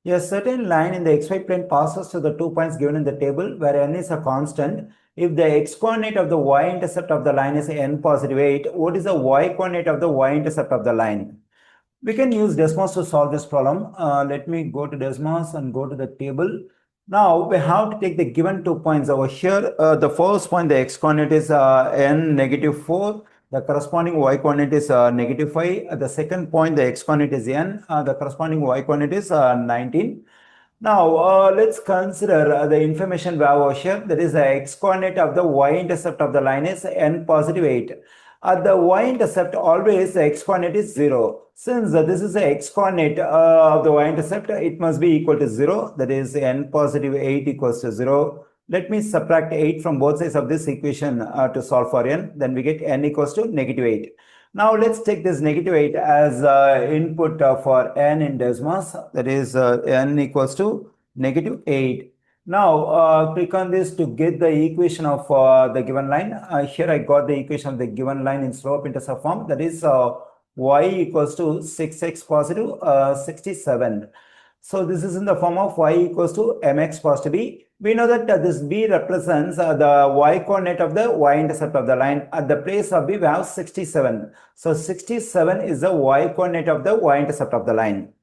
A certain line in the xy plane passes through the 2 points given in the table where n is a constant. If the x-coordinate of the y-intercept of the line is n positive 8, what is the y-coordinate of the y-intercept of the line? We can use Desmos to solve this problem. Let me go to Desmos and go to the table. Now we have to take the given 2 points over here. The first point, the x-coordinate is n negative 4. The corresponding y-coordinate is negative 5. At the second point, the x-coordinate is n. The corresponding y-coordinate is 19. Now, let's consider the information we have over here. That is the x-coordinate of the y-intercept of the line is n positive 8. At the y-intercept, always the x-coordinate is 0. Since this is the x-coordinate of the y-intercept, it must be equal to 0. That is n positive 8 equals to 0. Let me subtract 8 from both sides of this equation to solve for n. Then we get n equals to negative 8. Now let's take this negative 8 as input for n in Desmos. That is n equals to negative 8. Now click on this to get the equation of the given line. Here I got the equation of the given line in slope-intercept form. That is y equals to 6x positive 67. So this is in the form of y equals to mx positive b. We know that this b represents the y-coordinate of the y-intercept of the line. At the place of b, we have 67. So 67 is the y-coordinate of the y-intercept of the line.